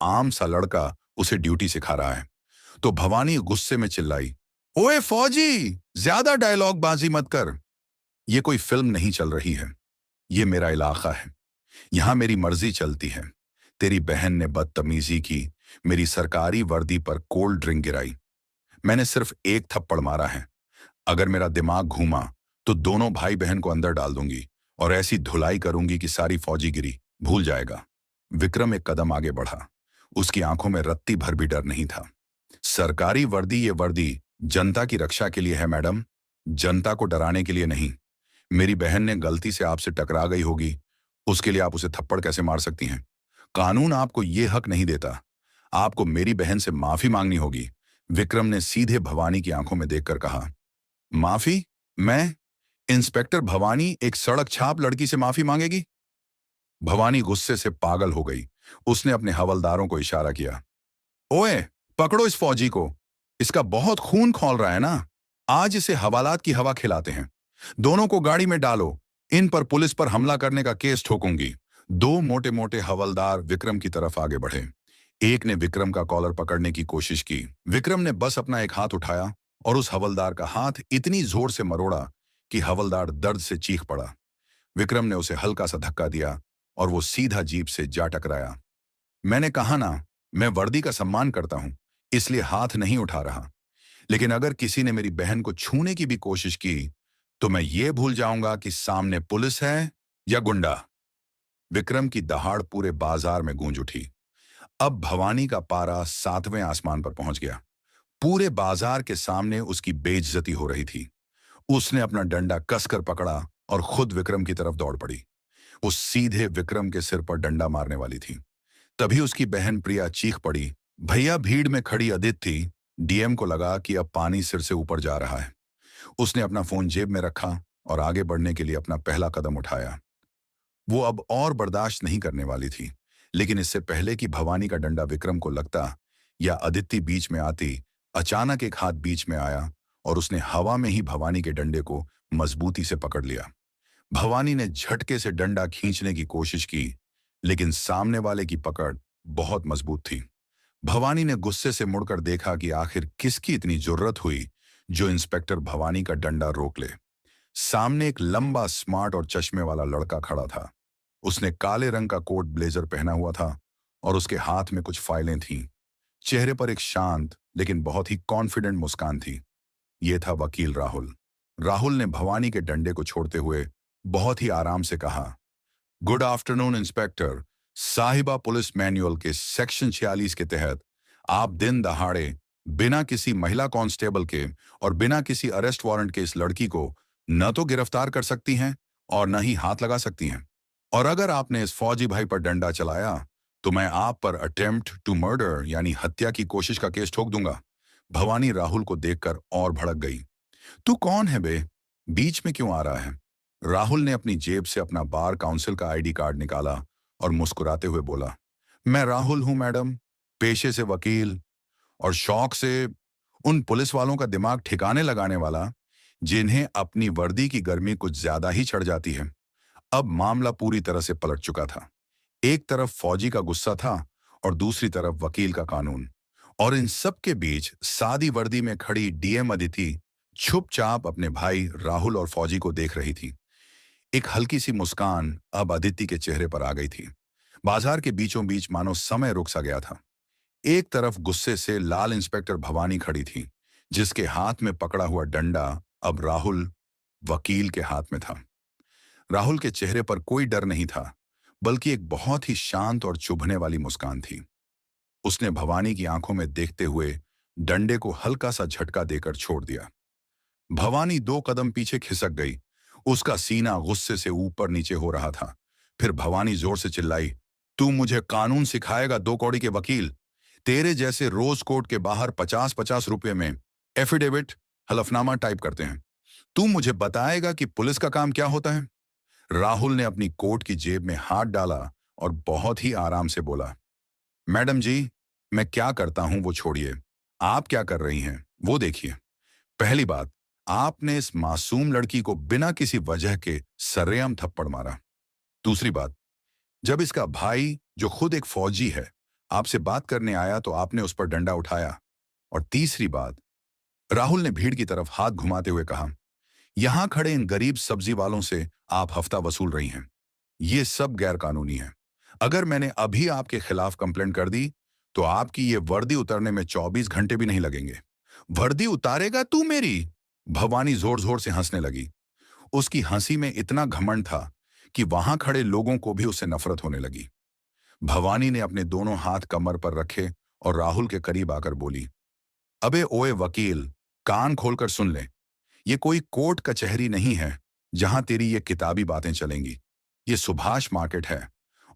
आम सा लड़का उसे ड्यूटी सिखा रहा है। तो भवानी गुस्से में चिल्लाई, ओए फौजी, ज्यादा डायलॉग बाजी मत कर। ये कोई फिल्म नहीं चल रही है, ये मेरा इलाका है, यहां मेरी मर्जी चलती है। तेरी बहन ने बदतमीजी की, मेरी सरकारी वर्दी पर कोल्ड ड्रिंक गिराई। मैंने सिर्फ एक थप्पड़ मारा है, अगर मेरा दिमाग घूमा तो दोनों भाई बहन को अंदर डाल दूंगी और ऐसी धुलाई करूंगी कि सारी फौजीगिरी भूल जाएगा। विक्रम एक कदम आगे बढ़ा। उसकी आंखों में रत्ती भर भी डर नहीं था। सरकारी वर्दी, ये वर्दी जनता की रक्षा के लिए है मैडम, जनता को डराने के लिए नहीं। मेरी बहन ने गलती से आपसे टकरा गई होगी, उसके लिए आप उसे थप्पड़ कैसे मार सकती हैं? कानून आपको ये हक नहीं देता। आपको मेरी बहन से माफी मांगनी होगी। विक्रम ने सीधे भवानी की आंखों में देखकर कहा। माफी? मैं? इंस्पेक्टर भवानी एक सड़क छाप लड़की से माफी मांगेगी? भवानी गुस्से से पागल हो गई। उसने अपने हवलदारों को इशारा किया। ओए, पकड़ो इस फौजी को, इसका बहुत खून खौल रहा है ना। आज इसे हवालात की हवा खिलाते हैं। दोनों को गाड़ी में डालो, इन पर पुलिस पर हमला करने का केस ठोकूंगी। दो मोटे मोटे हवलदार विक्रम की तरफ आगे बढ़े। एक ने विक्रम का कॉलर पकड़ने की कोशिश की। विक्रम ने बस अपना एक हाथ उठाया और उस हवलदार का हाथ इतनी जोर से मरोड़ा कि हवलदार दर्द से चीख पड़ा। विक्रम ने उसे हल्का सा धक्का दिया और वो सीधा जीप से जा टकराया। मैंने कहा ना, मैं वर्दी का सम्मान करता हूं, इसलिए हाथ नहीं उठा रहा। लेकिन अगर किसी ने मेरी बहन को छूने की भी कोशिश की तो मैं ये भूल जाऊंगा कि सामने पुलिस है या गुंडा। विक्रम की दहाड़ पूरे बाजार में गूंज उठी। अब भवानी का पारा 7वें आसमान पर पहुंच गया। पूरे बाजार के सामने उसकी बेइज्जती हो रही थी। उसने अपना डंडा कसकर पकड़ा और खुद विक्रम की तरफ दौड़ पड़ी। वो सीधे विक्रम के सिर पर डंडा मारने वाली थी। तभी उसकी बहन प्रिया चीख पड़ी। भैया, भीड़ में खड़ी अदिति डीएम को लगा कि अब पानी सिर से ऊपर जा रहा है। उसने अपना फोन जेब में रखा और आगे बढ़ने के लिए अपना पहला कदम उठाया। वो अब और बर्दाश्त नहीं करने वाली थी। लेकिन इससे पहले कि भवानी का डंडा विक्रम को लगता या अदिति बीच में आती, अचानक एक हाथ बीच में आया और उसने हवा में ही भवानी के डंडे को मजबूती से पकड़ लिया। भवानी ने झटके से डंडा खींचने की कोशिश की, लेकिन सामने वाले की पकड़ बहुत मजबूत थी। भवानी ने गुस्से से मुड़कर देखा कि आखिर किसकी इतनी जुर्रत हुई जो इंस्पेक्टर भवानी का डंडा रोक ले। सामने एक लंबा, स्मार्ट और चश्मे वाला लड़का खड़ा था। उसने काले रंग का कोट ब्लेजर पहना हुआ था और उसके हाथ में कुछ फाइलें थीं। चेहरे पर एक शांत लेकिन बहुत ही कॉन्फिडेंट मुस्कान थी। ये था वकील राहुल। राहुल ने भवानी के डंडे को छोड़ते हुए बहुत ही आराम से कहा, गुड आफ्टरनून इंस्पेक्टर। साहिबा पुलिस मैनुअल के सेक्शन 46 के तहत आप दिन दहाड़े बिना किसी महिला कांस्टेबल के और बिना किसी अरेस्ट वारंट के इस लड़की को न तो गिरफ्तार कर सकती हैं और न ही हाथ लगा सकती हैं। और अगर आपने इस फौजी भाई पर डंडा चलाया तो मैं आप पर अटेम्प्ट टू मर्डर यानी हत्या की कोशिश का केस ठोक दूंगा। भवानी राहुल को देखकर और भड़क गई। तू कौन है बे? बीच में क्यों आ रहा है? राहुल ने अपनी जेब से अपना बार काउंसिल का आईडी कार्ड निकाला और मुस्कुराते हुए बोला, मैं राहुल हूं मैडम, पेशे से वकील और शौक से उन पुलिस वालों का दिमाग ठिकाने लगाने वाला जिन्हें अपनी वर्दी की गर्मी कुछ ज्यादा ही चढ़ जाती है। अब मामला पूरी तरह से पलट चुका था। एक तरफ फौजी का गुस्सा था और दूसरी तरफ वकील का कानून। और इन सब के बीच सादी वर्दी में खड़ी डीएम अदिति चुपचाप अपने भाई राहुल और फौजी को देख रही थी। एक हल्की सी मुस्कान अब अदिति के चेहरे पर आ गई थी। बाजार के बीचों बीच मानो समय रुक सा गया था। एक तरफ गुस्से से लाल इंस्पेक्टर भवानी खड़ी थी, जिसके हाथ में पकड़ा हुआ डंडा अब राहुल वकील के हाथ में था। राहुल के चेहरे पर कोई डर नहीं था, बल्कि एक बहुत ही शांत और चुभने वाली मुस्कान थी। उसने भवानी की आंखों में देखते हुए डंडे को हल्का सा झटका देकर छोड़ दिया। भवानी 2 कदम पीछे खिसक गई। उसका सीना गुस्से से ऊपर नीचे हो रहा था। फिर भवानी जोर से चिल्लाई, तू मुझे कानून सिखाएगा 2 कौड़ी के वकील? तेरे जैसे रोज कोर्ट के बाहर 50-50 रुपए में एफिडेविट, हलफनामा टाइप करते हैं। तू मुझे बताएगा कि पुलिस का काम क्या होता है? राहुल ने अपनी कोट की जेब में हाथ डाला और बहुत ही आराम से बोला, मैडम जी, मैं क्या करता हूं वो छोड़िए, आप क्या कर रही हैं वो देखिए। पहली बात, आपने इस मासूम लड़की को बिना किसी वजह के सरेआम थप्पड़ मारा। दूसरी बात, जब इसका भाई जो खुद एक फौजी है आपसे बात करने आया तो आपने उस पर डंडा उठाया। और तीसरी बात, राहुल ने भीड़ की तरफ हाथ घुमाते हुए कहा, यहां खड़े इन गरीब सब्जी वालों से आप हफ्ता वसूल रही हैं। ये सब गैर कानूनी है। अगर मैंने अभी आपके खिलाफ कंप्लेंट कर दी तो आपकी ये वर्दी उतरने में 24 घंटे भी नहीं लगेंगे। वर्दी उतारेगा तू मेरी? भवानी जोर जोर से हंसने लगी। उसकी हंसी में इतना घमंड था कि वहां खड़े लोगों को भी उससे नफरत होने लगी। भवानी ने अपने दोनों हाथ कमर पर रखे और राहुल के करीब आकर बोली, अबे ओए वकील, कान खोलकर सुन ले। ये कोई कोर्ट कचहरी नहीं है जहां तेरी ये किताबी बातें चलेंगी। ये सुभाष मार्केट है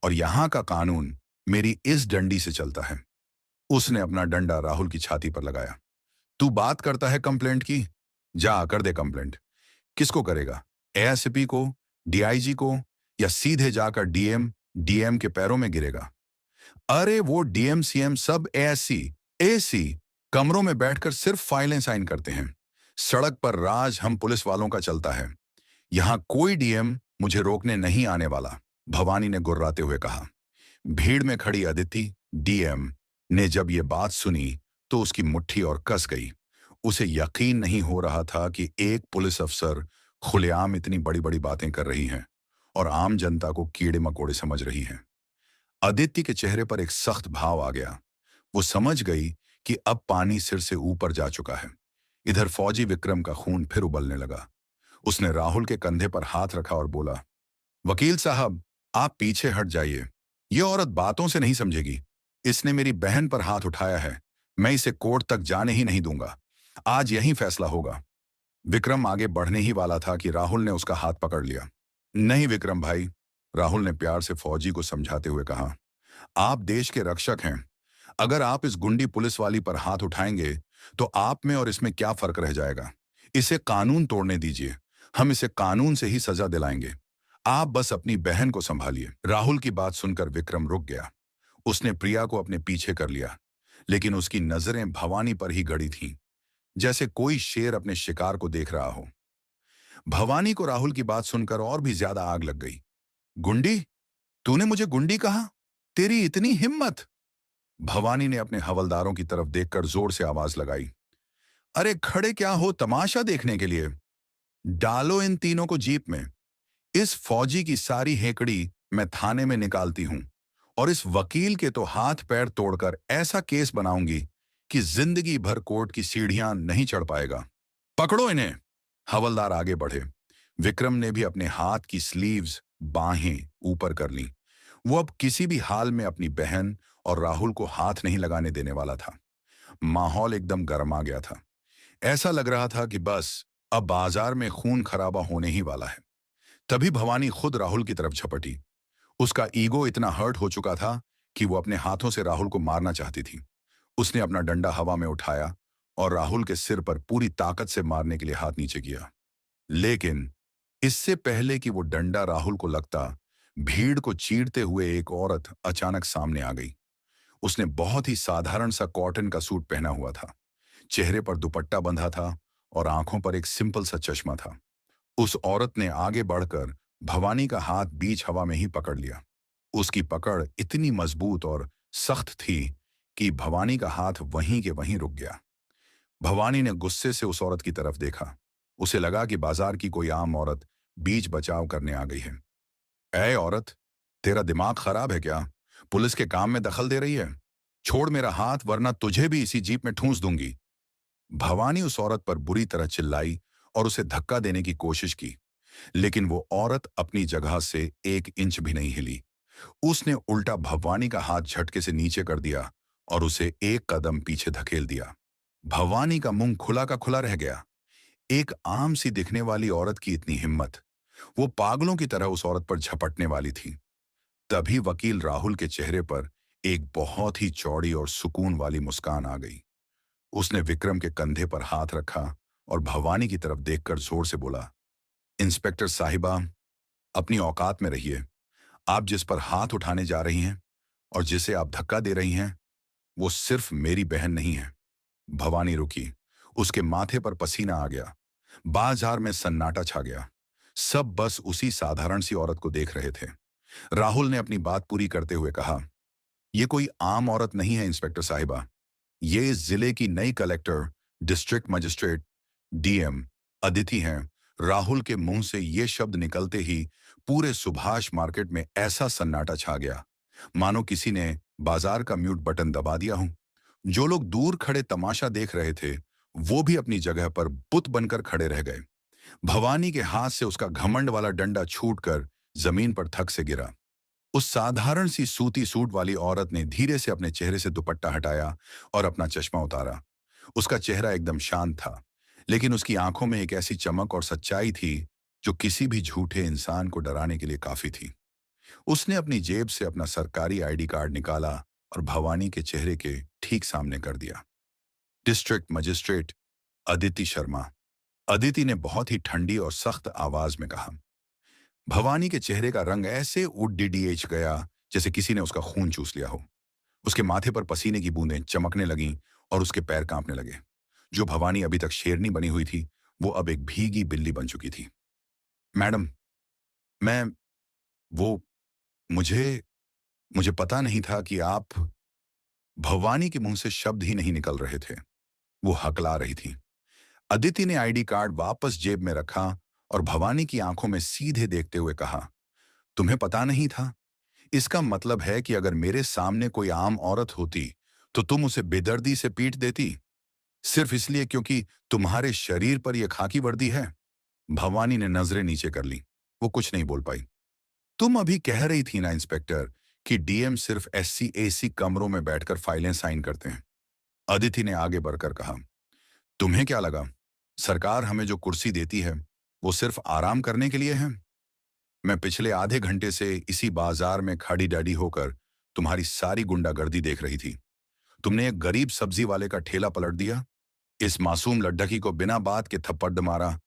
और यहां का कानून मेरी इस डंडी से चलता है। उसने अपना डंडा राहुल की छाती पर लगाया। तू बात करता है कंप्लेंट की? जा कर दे कंप्लेंट। किसको करेगा? एएसपी को, डीआईजी को, या सीधे जाकर डीएम डीएम के पैरों में गिरेगा? अरे वो डीएम सीएम सब एएससी एसी कमरों में बैठकर सिर्फ फाइलें साइन करते हैं। सड़क पर राज हम पुलिस वालों का चलता है। यहां कोई डीएम मुझे रोकने नहीं आने वाला, भवानी ने गुर्राते हुए कहा। भीड़ में खड़ी अदिति डीएम ने जब ये बात सुनी तो उसकी मुट्ठी और कस गई। उसे यकीन नहीं हो रहा था कि एक पुलिस अफसर खुलेआम इतनी बड़ी बड़ी बातें कर रही हैं और आम जनता को कीड़े मकोड़े समझ रही हैं। अदिति के चेहरे पर एक सख्त भाव आ गया। वो समझ गई कि अब पानी सिर से ऊपर जा चुका है। इधर फौजी विक्रम का खून फिर उबलने लगा। उसने राहुल के कंधे पर हाथ रखा और बोला, वकील साहब, आप पीछे हट जाइए। ये औरत बातों से नहीं समझेगी। इसने मेरी बहन पर हाथ उठाया है। मैं इसे कोर्ट तक जाने ही नहीं दूंगा। आज यही फैसला होगा। विक्रम आगे बढ़ने ही वाला था कि राहुल ने उसका हाथ पकड़ लिया। नहीं विक्रम भाई, राहुल ने प्यार से फौजी को समझाते हुए कहा, आप देश के रक्षक हैं। अगर आप इस गुंडी पुलिस वाली पर हाथ उठाएंगे तो आप में और इसमें क्या फर्क रह जाएगा? इसे कानून तोड़ने दीजिए। हम इसे कानून से ही सजा दिलाएंगे। आप बस अपनी बहन को संभालिए। राहुल की बात सुनकर विक्रम रुक गया। उसने प्रिया को अपने पीछे कर लिया, लेकिन उसकी नजरें भवानी पर ही गड़ी थीं, जैसे कोई शेर अपने शिकार को देख रहा हो। भवानी को राहुल की बात सुनकर और भी ज्यादा आग लग गई। गुंडी? तूने मुझे गुंडी कहा? तेरी इतनी हिम्मत? भवानी ने अपने हवलदारों की तरफ देखकर जोर से आवाज लगाई, अरे खड़े क्या हो तमाशा देखने के लिए? डालो इन तीनों को जीप में। इस फौजी की सारी हेकड़ी मैं थाने में निकालती हूं और इस वकील के तो हाथ पैर तोड़कर ऐसा केस बनाऊंगी कि जिंदगी भर कोर्ट की सीढ़ियां नहीं चढ़ पाएगा। पकड़ो इन्हें। हवलदार आगे बढ़े। विक्रम ने भी अपने हाथ की स्लीव्स, बाहें ऊपर कर ली। वो अब किसी भी हाल में अपनी बहन और राहुल को हाथ नहीं लगाने देने वाला था। माहौल एकदम गर्म आ गया था। ऐसा लग रहा था कि बस अब बाजार में खून खराबा होने ही वाला है। तभी भवानी खुद राहुल की तरफ झपटी। उसका ईगो इतना हर्ट हो चुका था कि वो अपने हाथों से राहुल को मारना चाहती थी। उसने अपना डंडा हवा में उठाया और राहुल के सिर पर पूरी ताकत से मारने के लिए हाथ नीचे किया। लेकिन इससे पहले कि वो डंडा राहुल को लगता, भीड़ को चीरते हुए एक औरत अचानक सामने आ गई। उसने बहुत ही साधारण सा कॉटन का सूट पहना हुआ था। चेहरे पर दुपट्टा बंधा था और आंखों पर एक सिंपल सा चश्मा था। उस औरत ने आगे बढ़कर भवानी का हाथ बीच हवा में ही पकड़ लिया। उसकी पकड़ इतनी मजबूत और सख्त थी कि भवानी का हाथ वहीं के वहीं रुक गया। भवानी ने गुस्से से उस औरत की तरफ देखा। उसे लगा कि बाजार की कोई आम औरत बीच बचाव करने आ गई है। ऐ औरत, तेरा दिमाग खराब है क्या? पुलिस के काम में दखल दे रही है? छोड़ मेरा हाथ, वरना तुझे भी इसी जीप में ठूंस दूंगी। भवानी उस औरत पर बुरी तरह चिल्लाई और उसे धक्का देने की कोशिश की, लेकिन वो औरत अपनी जगह से 1 इंच भी नहीं हिली। उसने उल्टा भवानी का हाथ झटके से नीचे कर दिया और उसे 1 कदम पीछे धकेल दिया। भवानी का मुंह खुला का खुला रह गया। एक आम सी दिखने वाली औरत की इतनी हिम्मत! वो पागलों की तरह उस औरत पर झपटने वाली थी। तभी वकील राहुल के चेहरे पर एक बहुत ही चौड़ी और सुकून वाली मुस्कान आ गई। उसने विक्रम के कंधे पर हाथ रखा और भवानी की तरफ देखकर जोर से बोला, इंस्पेक्टर साहिबा, अपनी औकात में रहिए। आप जिस पर हाथ उठाने जा रही हैं और जिसे आप धक्का दे रही हैं, वो सिर्फ मेरी बहन नहीं है। भवानी रुकी। उसके माथे पर पसीना आ गया। बाजार में सन्नाटा छा गया। सब बस उसी साधारण सी औरत को देख रहे थे। राहुल ने अपनी बात पूरी करते हुए कहा, ये कोई आम औरत नहीं है इंस्पेक्टर साहिबा। ये इस जिले की नई collector, district magistrate, DM Aditi हैं। राहुल के मुंह से ये शब्द निकलते ही पूरे सुभाष मार्केट में ऐसा सन्नाटा छा गया, मानो किसी ने बाजार का म्यूट बटन दबा दिया हो। जो लोग दूर खड़े तमाशा देख रहे थे, वो भी अपनी जगह पर बुत बनकर खड़े रह गए। भवानी के हाथ से उसका घमंड वाला डंडा छूटकर जमीन पर थक से गिरा। उस साधारण सी सूती सूट वाली औरत ने धीरे से अपने चेहरे से दुपट्टा हटाया और अपना चश्मा उतारा। उसका चेहरा एकदम शांत था, लेकिन उसकी आंखों में एक ऐसी चमक और सच्चाई थी जो किसी भी झूठे इंसान को डराने के लिए काफी थी। उसने अपनी जेब से अपना सरकारी आईडी कार्ड निकाला और भवानी के चेहरे के ठीक सामने कर दिया। District magistrate Aditi Sharma. अदिति ने बहुत ही ठंडी और सख्त आवाज में कहा। भवानी के चेहरे का रंग ऐसे उड़ीच गया जैसे किसी ने उसका खून चूस लिया हो। उसके माथे पर पसीने की बूंदें चमकने लगीं और उसके पैर कांपने लगे। जो भवानी अभी तक शेरनी बनी हुई थी, वो अब एक भीगी बिल्ली बन चुकी थी। मैडम, मैं वो मुझे मुझे पता नहीं था कि आप। भवानी के मुंह से शब्द ही नहीं निकल रहे थे। वो हकला रही थी। अदिति ने आईडी कार्ड वापस जेब में रखा और भवानी की आंखों में सीधे देखते हुए कहा, तुम्हें पता नहीं था? इसका मतलब है कि अगर मेरे सामने कोई आम औरत होती तो तुम उसे बेदर्दी से पीट देती, सिर्फ इसलिए क्योंकि तुम्हारे शरीर पर यह खाकी वर्दी है। भवानी ने नजरें नीचे कर ली। वो कुछ नहीं बोल पाई। तुम अभी कह रही थी ना इंस्पेक्टर कि डीएम सिर्फ एससी एसी कमरों में बैठकर फाइलें साइन करते हैं। अदिति ने आगे बढ़कर कहा, तुम्हें क्या लगा सरकार हमें जो कुर्सी देती है वो सिर्फ आराम करने के लिए है? मैं पिछले आधे घंटे से इसी बाजार में खड़ी डैडी होकर तुम्हारी सारी गुंडागर्दी देख रही थी। तुमने एक गरीब सब्जी वाले का ठेला पलट दिया, इस मासूम लड्ढकी को बिना बात के थप्पड़ मारा,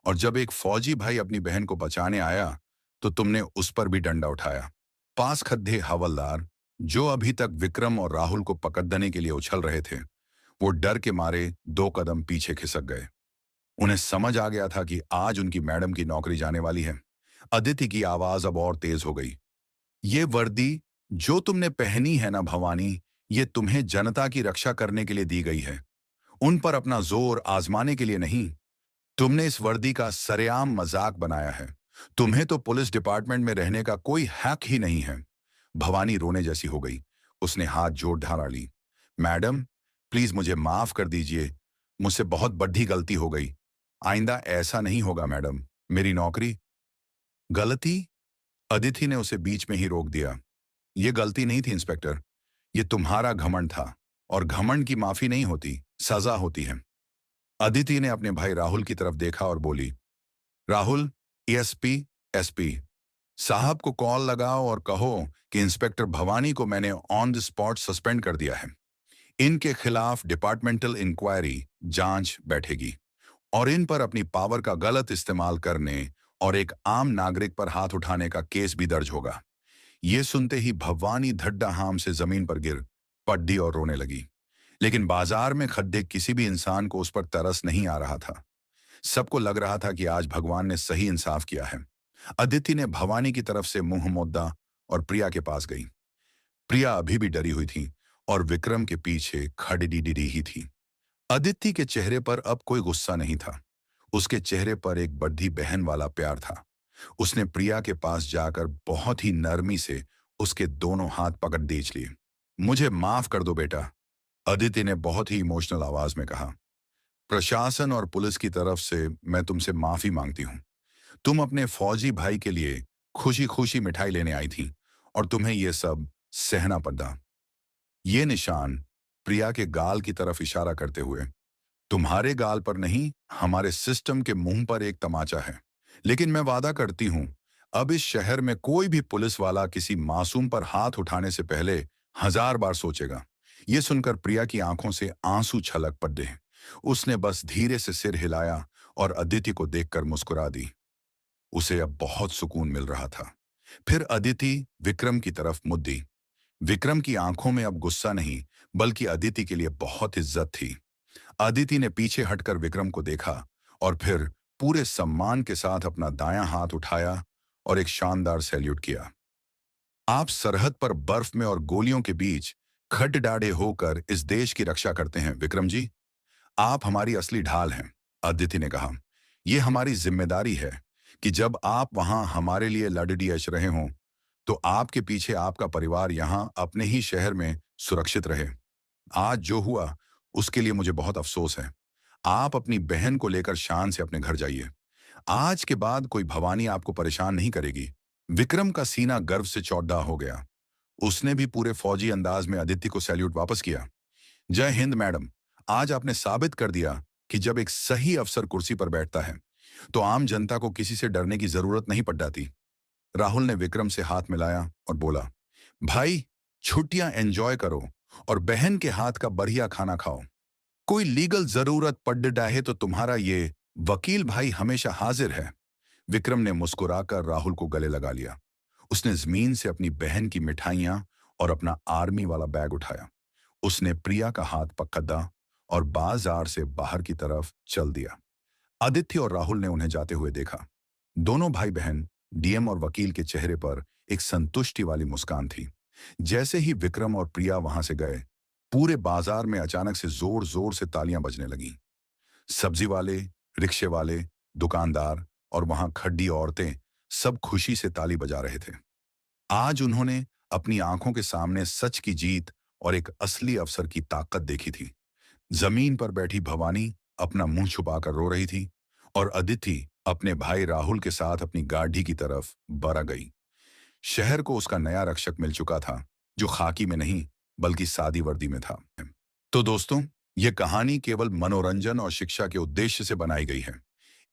और जब एक फौजी भाई अपनी बहन को बचाने आया तो तुमने उस पर भी डंडा उठाया। पास खद्दे हवलदार, जो अभी तक विक्रम और राहुल को पकड़ने के लिए उछल रहे थे, वो डर के मारे 2 कदम पीछे खिसक गए। उन्हें समझ आ गया था कि आज उनकी मैडम की नौकरी जाने वाली है। अदिति की आवाज अब और तेज हो गई। ये वर्दी जो तुमने पहनी है ना भवानी, ये तुम्हें जनता की रक्षा करने के लिए दी गई है, उन पर अपना जोर आजमाने के लिए नहीं। तुमने इस वर्दी का सरेआम मजाक बनाया है। तुम्हें तो पुलिस डिपार्टमेंट में रहने का कोई हक ही नहीं है। भवानी रोने जैसी हो गई। उसने हाथ जोड़ ढाला ली। मैडम, प्लीज मुझे माफ कर दीजिए। मुझसे बहुत बड़ी गलती हो गई। आइंदा ऐसा नहीं होगा मैडम। मेरी नौकरी। गलती? अदिति ने उसे बीच में ही रोक दिया। ये गलती नहीं थी इंस्पेक्टर, ये तुम्हारा घमंड था, और घमंड की माफी नहीं होती, सजा होती है। अदिति ने अपने भाई राहुल की तरफ देखा और बोली, राहुल, एसपी, एसपी साहब को कॉल लगाओ और कहो कि इंस्पेक्टर भवानी को मैंने ऑन द स्पॉट सस्पेंड कर दिया है। इनके खिलाफ डिपार्टमेंटल इंक्वायरी जांच बैठेगी और इन पर अपनी पावर का गलत इस्तेमाल करने और एक आम नागरिक पर हाथ उठाने का केस भी दर्ज होगा। ये सुनते ही भवानी धड्डाहाम से जमीन पर गिर पड्डी और रोने लगी। लेकिन बाजार में खड्डे किसी भी इंसान को उस पर तरस नहीं आ रहा था। सबको लग रहा था कि आज भगवान ने सही इंसाफ किया है। अदिति ने भवानी की तरफ से मुंह मोद्दा और प्रिया के पास गई। प्रिया अभी भी डरी हुई थी और विक्रम के पीछे खड़ी ही थी। अदिति के चेहरे पर अब कोई गुस्सा नहीं था। उसके चेहरे पर एक बड़ी बहन वाला प्यार था। उसने प्रिया के पास जाकर बहुत ही नरमी से उसके दोनों हाथ पकड़ दींच लिए। मुझे माफ कर दो बेटा, अदिति ने बहुत ही इमोशनल आवाज में कहा। प्रशासन और पुलिस की तरफ से मैं तुमसे माफी मांगती हूँ। तुम अपने फौजी भाई के लिए खुशी खुशी मिठाई लेने आई थी और तुम्हें यह सब सहना पड़ा। ये निशान, प्रिया के गाल की तरफ इशारा करते हुए, तुम्हारे गाल पर नहीं, हमारे सिस्टम के मुंह पर एक तमाचा है। लेकिन मैं वादा करती हूं, अब इस शहर में कोई भी पुलिस वाला किसी मासूम पर हाथ उठाने से पहले 1000 बार सोचेगा। यह सुनकर प्रिया की आंखों से आंसू छलक पड़े। उसने बस धीरे से सिर हिलाया और अदिति को देखकर मुस्कुरा दी। उसे अब बहुत सुकून मिल रहा था। फिर अदिति विक्रम की तरफ मुद्दी। विक्रम की आंखों में अब गुस्सा नहीं, बल्कि अदिति के लिए बहुत इज्जत थी। अदिति ने पीछे हटकर विक्रम को देखा और फिर पूरे सम्मान के साथ अपना दायां हाथ उठाया और एक शानदार सैल्यूट किया। आप सरहद पर बर्फ में और गोलियों के बीच खड्डाढ़े होकर इस देश की रक्षा करते हैं विक्रम जी। आप हमारी असली ढाल हैं। अदिति ने कहा, यह हमारी जिम्मेदारी है कि जब आप वहां हमारे लिए लड़डीएच रहे हों तो आपके पीछे आपका परिवार यहां अपने ही शहर में सुरक्षित रहे। आज जो हुआ उसके लिए मुझे बहुत अफसोस है। आप अपनी बहन को लेकर शान से अपने घर जाइए। आज के बाद कोई भवानी आपको परेशान नहीं करेगी। विक्रम का सीना गर्व से चौड़ा हो गया। उसने भी पूरे फौजी अंदाज में अदिति को सैल्यूट वापस किया। जय हिंद मैडम, आज आपने साबित कर दिया कि जब एक सही अफसर कुर्सी पर बैठता है तो आम जनता को किसी से डरने की जरूरत नहीं पड़ जाती। राहुल ने विक्रम से हाथ मिलाया और बोला, भाई छुट्टियां एंजॉय करो और बहन के हाथ का बढ़िया खाना खाओ। कोई लीगल जरूरत पड़ जाए तो तुम्हारा ये वकील भाई हमेशा हाजिर है। विक्रम ने मुस्कुराकर राहुल को गले लगा लिया। उसने जमीन से अपनी बहन की मिठाइयां और अपना आर्मी वाला बैग उठाया। उसने प्रिया का हाथ पकड़ा और बाजार से बाहर की तरफ चल दिया। आदित्य और राहुल ने उन्हें जाते हुए देखा। दोनों भाई बहन डीएम और वकील के चेहरे पर एक संतुष्टि वाली मुस्कान थी। जैसे ही विक्रम और प्रिया वहां से गए, पूरे बाजार में अचानक से जोर जोर से तालियां बजने लगीं। सब्जी वाले, रिक्शे वाले, दुकानदार और वहां खड्डी औरतें सब खुशी से ताली बजा रहे थे। आज उन्होंने अपनी आंखों के सामने सच की जीत और एक असली अफसर की ताकत देखी थी। जमीन पर बैठी भवानी अपना मुंह छुपाकर रो रही थी और अदिति अपने भाई राहुल के साथ अपनी गाड़ी की तरफ बरा गई। शहर को उसका नया रक्षक मिल चुका था, जो खाकी में नहीं बल्कि सादी वर्दी में था। तो दोस्तों, यह कहानी केवल मनोरंजन और शिक्षा के उद्देश्य से बनाई गई है।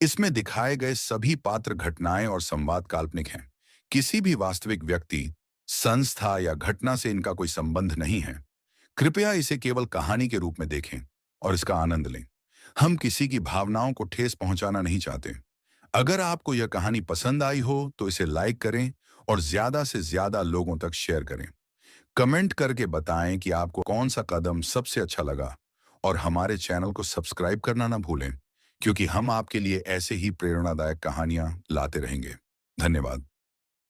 इसमें दिखाए गए सभी पात्र, घटनाएं और संवाद काल्पनिक हैं। किसी भी वास्तविक व्यक्ति, संस्था या घटना से इनका कोई संबंध नहीं है। कृपया इसे केवल कहानी के रूप में देखें और इसका आनंद लें। हम किसी की भावनाओं को ठेस पहुंचाना नहीं चाहते। अगर आपको यह कहानी पसंद आई हो तो इसे लाइक करें और ज्यादा से ज्यादा लोगों तक शेयर करें। कमेंट करके बताएं कि आपको कौन सा कदम सबसे अच्छा लगा और हमारे चैनल को सब्सक्राइब करना ना भूलें, क्योंकि हम आपके लिए ऐसे ही प्रेरणादायक कहानियां लाते रहेंगे। धन्यवाद।